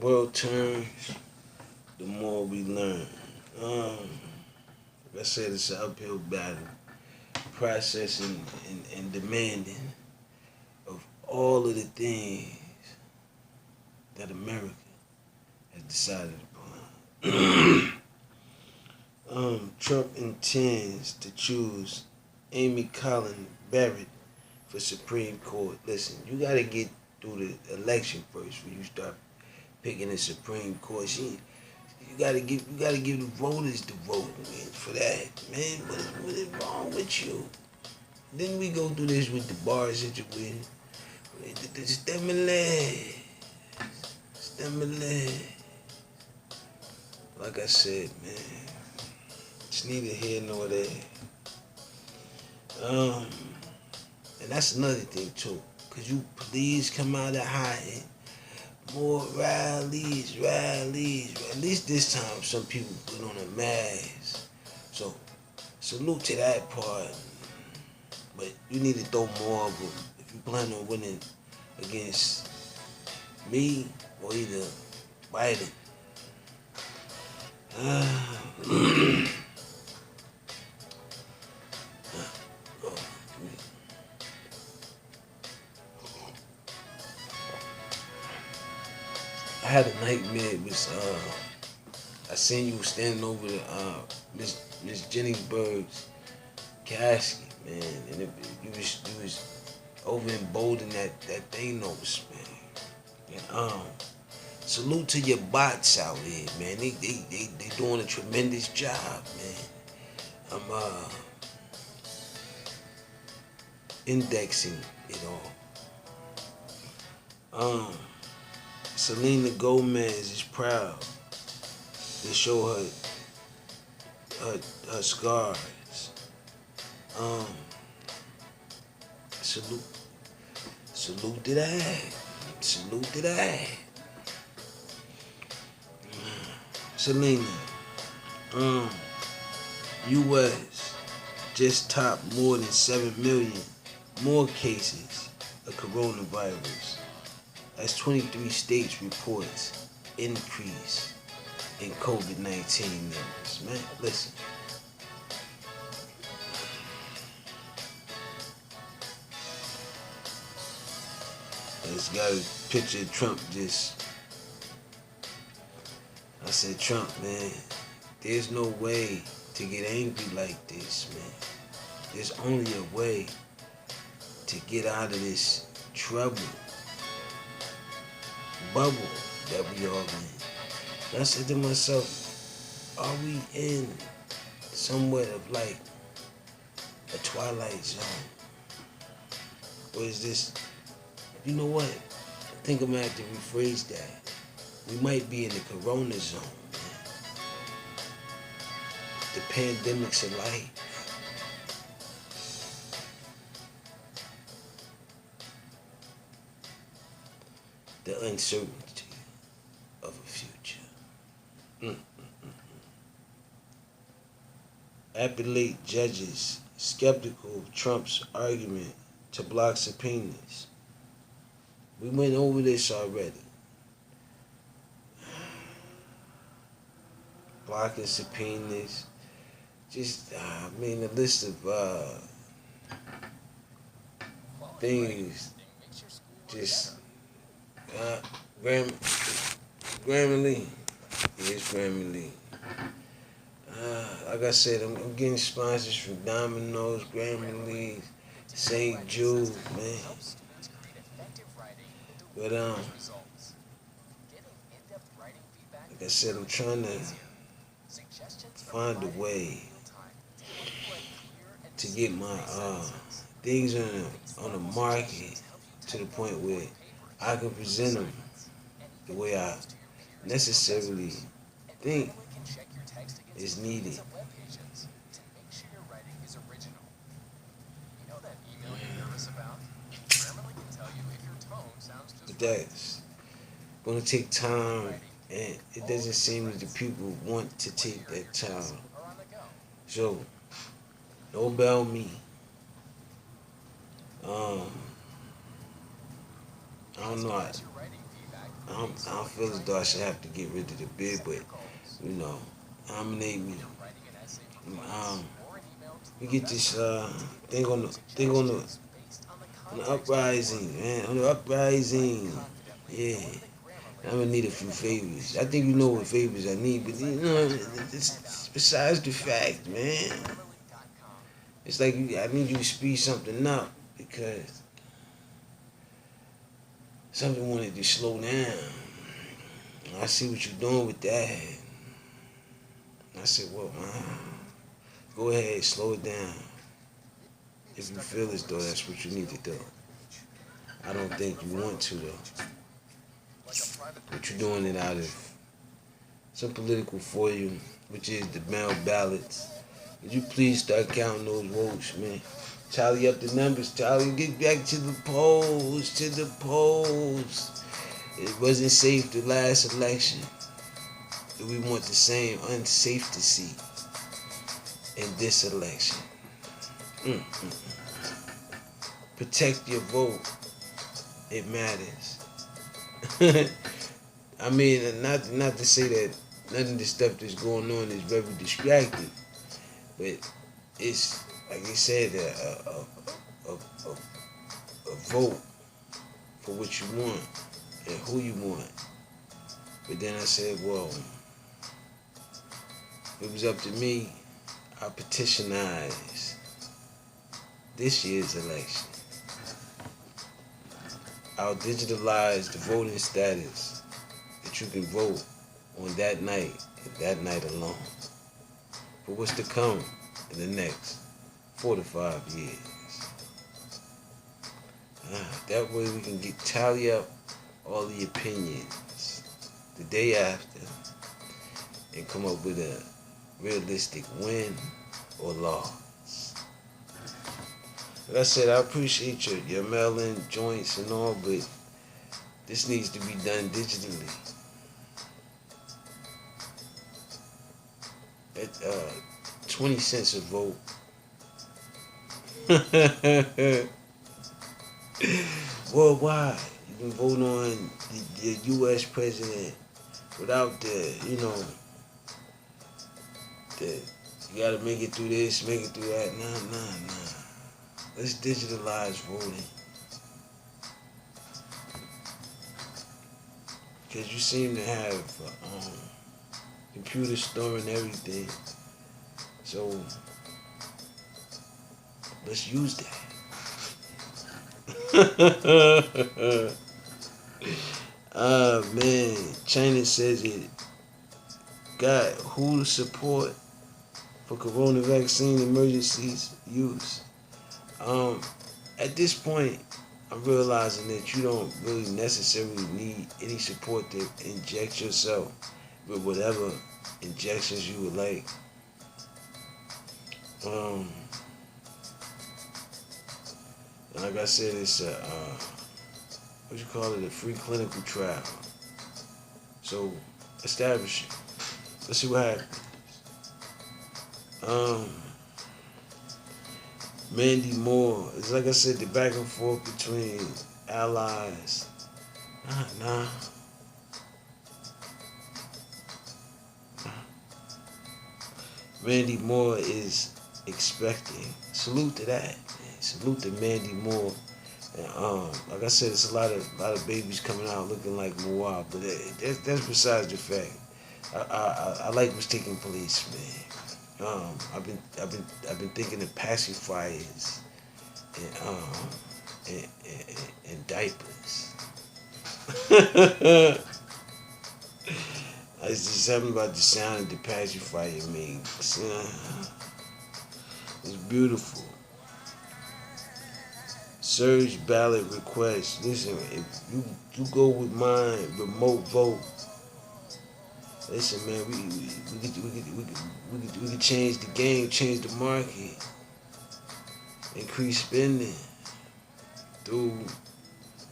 world turns, the more we learn. Like I said, it's an uphill battle, processing and demanding of all of the things that America has decided upon. Trump intends to choose Amy Coney Barrett for Supreme Court. Listen, you gotta get through the election first when you start picking the Supreme Court. You gotta give the voters the vote, man, for that. Man, what is wrong with you? Then we go through this with the bar situation. Stimulate. Like I said, man, it's neither here nor there. And that's another thing too. Cause you please come out of hiding. More rallies. At least this time some people put on a mask. So salute to that part. But you need to throw more of them if you plan on winning against me or either Biden. I had a nightmare. It was I seen you standing over the Miss Jennings casket, man, and you was over in Bolden that Thanos, man. And salute to your bots out here, man. They doing a tremendous job, man. I'm indexing it all. Selena Gomez is proud to show her scars. Salute to that. Salute to that. Selena, U.S. just topped more than 7 million more cases of coronavirus. As 23 states reports increase in COVID-19 numbers. Man, listen. It's got a picture of Trump I said, Trump, man, there's no way to get angry like this, man. There's only a way to get out of this trouble, bubble that we all in. And I said to myself, are we in somewhat of like a twilight zone? Or is this, you know what? I think I'm gonna have to rephrase that. We might be in the corona zone, man. The pandemics of life. The uncertainty of a future. Appellate judges skeptical of Trump's argument to block subpoenas. We went over this already. Blocking subpoenas. Just, the list of things. Just, Grammarly. Yes, Grammarly. Like I said, I'm getting sponsors from Domino's, Grammarly, St. Jude, man. But like I said, I'm trying to find a way to get my things on the market to the point where I can present them the way I necessarily think is needed. But that's gonna take time, and it doesn't seem that the people want to take that time. So, no about me. I don't know. I don't feel as though I should have to get rid of the beard, but you know, nominate me. Um, we get this thing on the on the uprising, man. On the uprising, yeah. I'm gonna need a few favors. I think you know what favors I need, but you know, it's besides the fact, man. It's like I need you to speed something up because something wanted to slow down. I see what you're doing with that. I said, well, go ahead, slow it down. If you feel as though that's what you need to do. I don't think you want to, though. But you're doing it out of some political for you, which is the mail ballots. Would you please start counting those votes, man? Tally up the numbers, Tally. Get back to the polls, to the polls. It wasn't safe the last election. We want the same unsafety in this election. Mm-mm. Protect your vote. It matters. I mean, not to say that none of the stuff that's going on is very distracting, but it's like I said, a vote for what you want and who you want. But then I said, well, if it was up to me, I petitionize this year's election. I'll digitalize the voting status that you can vote on that night and that night alone. For what's to come in the next 4 to 5 years. That way we can tally up all the opinions the day after and come up with a realistic win or loss. Like I said, I appreciate your mail-in joints and all, but this needs to be done digitally. At 20 cents a vote. Worldwide, you can vote on the U.S. president without you gotta make it through this, make it through that. Nah. Let's digitalize voting. Because you seem to have computers storing everything. So, let's use that. Man, China says it got who to support for corona vaccine emergencies use. At this point, I'm realizing that you don't really necessarily need any support to inject yourself with whatever injections you would like. Like I said, it's what you call it, a free clinical trial. So, establish it. Let's see what happens. Mandy Moore. It's like I said, the back and forth between allies. Nah. Mandy Moore is expecting. Salute to that, man. Salute to Mandy Moore. And like I said, it's a lot of babies coming out looking like Moab, but that's besides the fact. I like what's taking place, man. I've been thinking of pacifiers and diapers. It's just something about the sound the pacifier makes. It's beautiful. Surge ballot request. Listen, if you go with mine, remote vote. Listen, man, we could change the game, change the market, increase spending through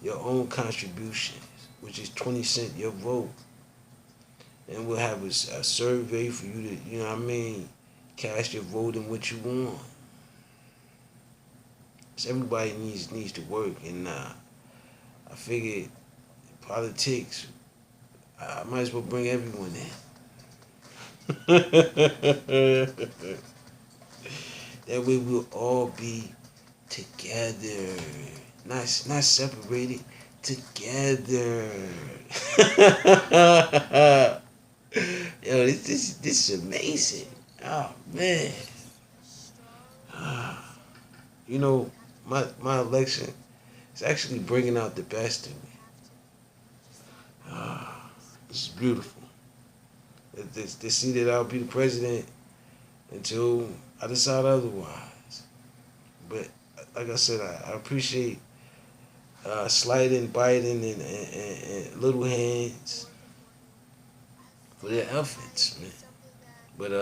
your own contributions, which is 20 cents your vote. And we'll have a survey for you to, you know what I mean, cast your vote in what you want. So everybody needs to work, and I figured politics I might as well bring everyone in. That way we'll all be together, not separated, together. Yo, this is amazing. Oh man, you know my election is actually bringing out the best in me. It's beautiful. They see that I'll be the president until I decide otherwise. But like I said, I appreciate Sliding, Biden, and Little Hands for their efforts, man. But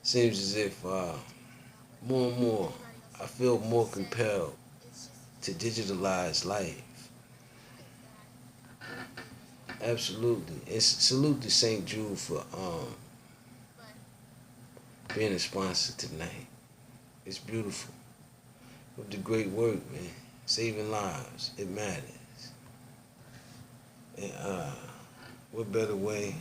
seems as if more and more I feel more compelled to digitalize life. Absolutely. And salute to St. Jude for being a sponsor tonight. It's beautiful. With the great work, man. Saving lives. It matters. And what better way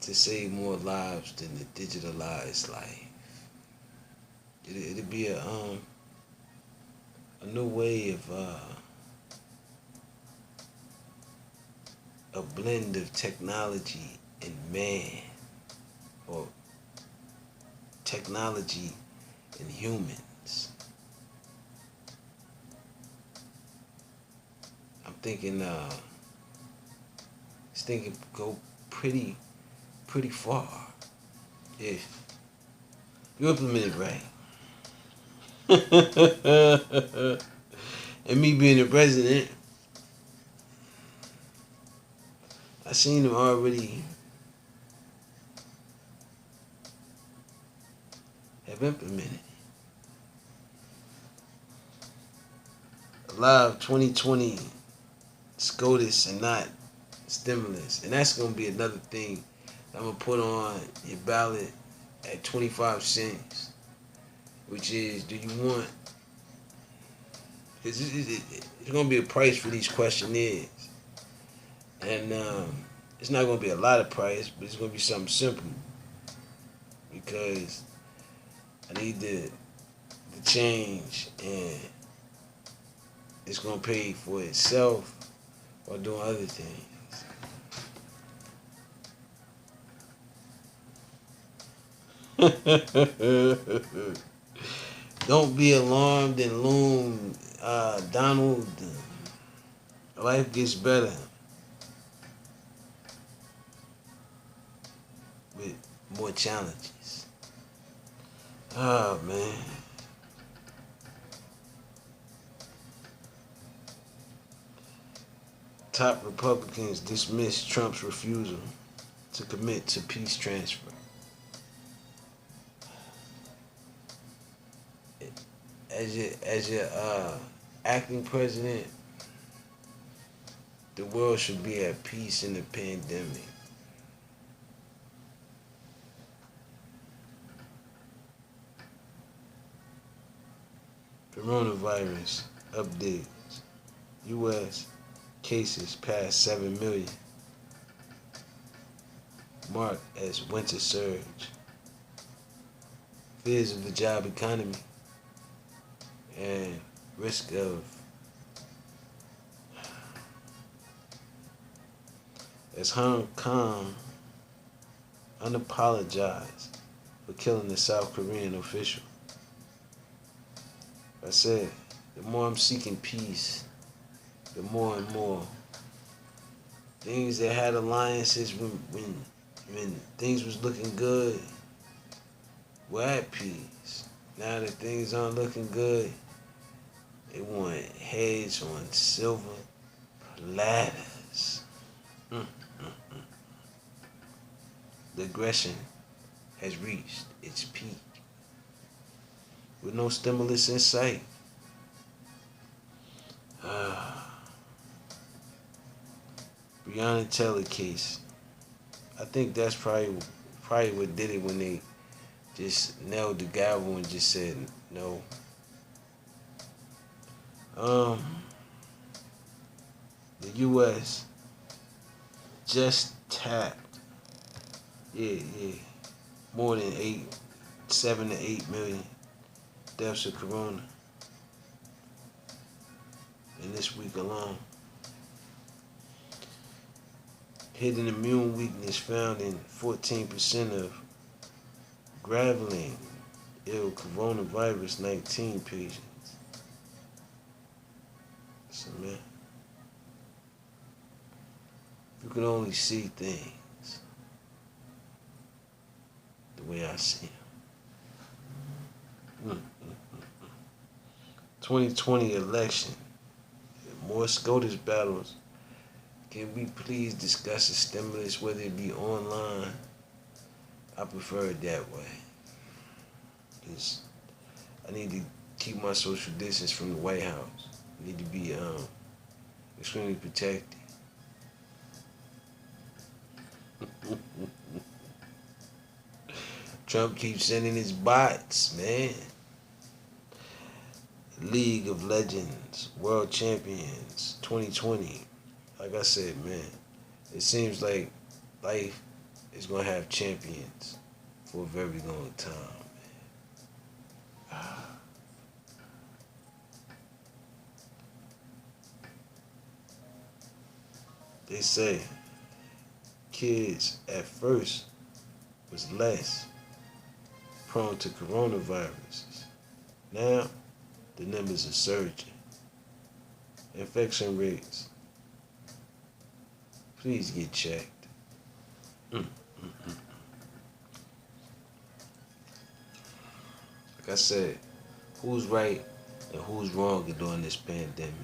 to save more lives than the digitalized life? It'll be a new way of a blend of technology and man, or technology and humans. I'm thinking this thing could go pretty far if you implement it right. And me being the president, I seen them already have implemented a lot of 2020 SCOTUS and not stimulus. And that's going to be another thing I'm going to put on your ballot at 25 cents, which is, do you want, it's going to be a price for these questionnaires. And it's not going to be a lot of price, but it's going to be something simple, because I need the change, and it's going to pay for itself while doing other things. Don't be alarmed and loom, Donald. Life gets better with more challenges. Oh man. Top Republicans dismiss Trump's refusal to commit to peace transfer. As your acting president, the world should be at peace in the pandemic. Coronavirus updates. U.S. cases past 7 million. Marked as winter surge. Fears of the job economy and risk of as Hong Kong unapologized for killing the South Korean official. I said, the more I'm seeking peace, the more and more things that had alliances when things was looking good were at peace. Now that things aren't looking good, they want heads on silver platters. The aggression has reached its peak with no stimulus in sight. Breonna Taylor case. I think that's probably what did it, when they just nailed the gavel and just said no. The the U.S. just tapped, more than 7 to 8 million deaths of corona in this week alone. Hidden immune weakness found in 14% of gravelly ill coronavirus 19 patients. So man, you can only see things the way I see them. 2020 election, more SCOTUS battles. Can we please discuss the stimulus, whether it be online? I prefer it that way. Because I need to keep my social distance from the White House. I need to be extremely protected. Trump keeps sending his bots, man. League of Legends, World Champions, 2020. Like I said, man, it seems like life is going to have champions for a very long time, man. They say kids at first was less prone to coronaviruses. Now, the numbers are surging. Infection rates, please get checked. Like I said, who's right and who's wrong during this pandemic?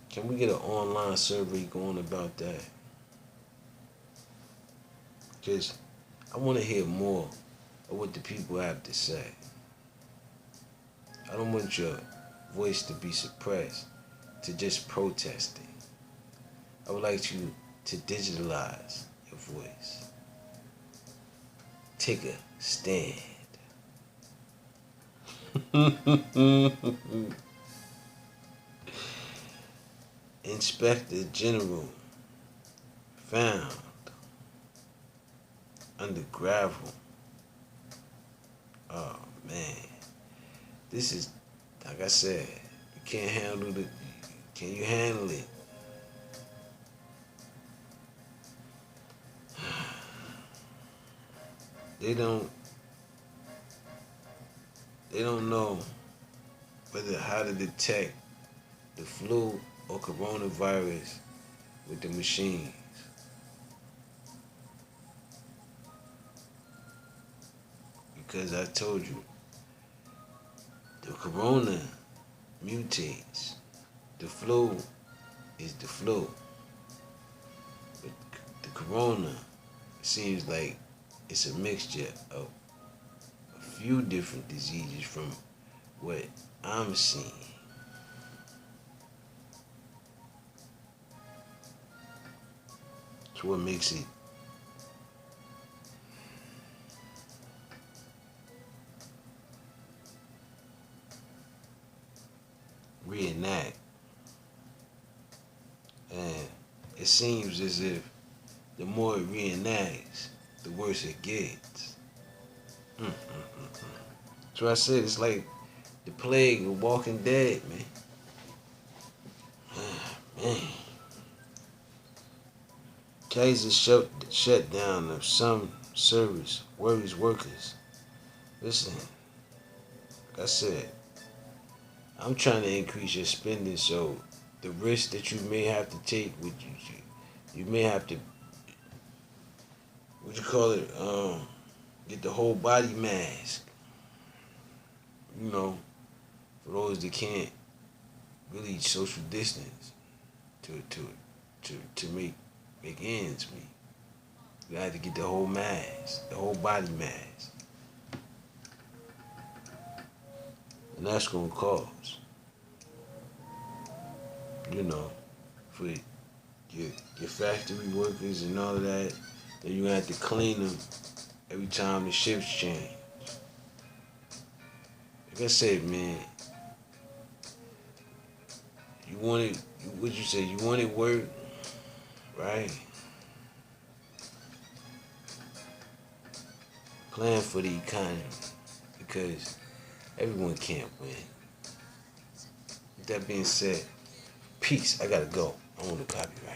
Can we get an online survey going about that? Because I want to hear more of what the people have to say. I don't want your voice to be suppressed to just protesting. I would like you to digitalize your voice. Take a stand. Inspector General found under gravel. Oh man, this is, like I said, you can't handle it. Can you handle it? They don't know how to detect the flu or coronavirus with the machines. Because I told you, the corona mutates. The flu is the flu. But the corona seems like it's a mixture of a few different diseases from what I'm seeing. So what makes it reenact? And it seems as if the more it reenacts, the worse it gets. So I said it's like the plague of Walking Dead, man. Man. Kaiser shut down of some service worries workers. Listen, like I said, I'm trying to increase your spending, so the risk that you may have to take with you may have to, what you call it, get the whole body mask. You know, for those that can't really social distance to make ends meet. You have to get the whole mask, the whole body mask. And that's gonna cost, you know, for your factory workers and all of that. Then you have to clean them every time the shifts change. Like I said, man, You wanted, what you say? You wanted work, right? Plan for the economy because everyone can't win. With that being said, peace. I gotta go. I want to copyright.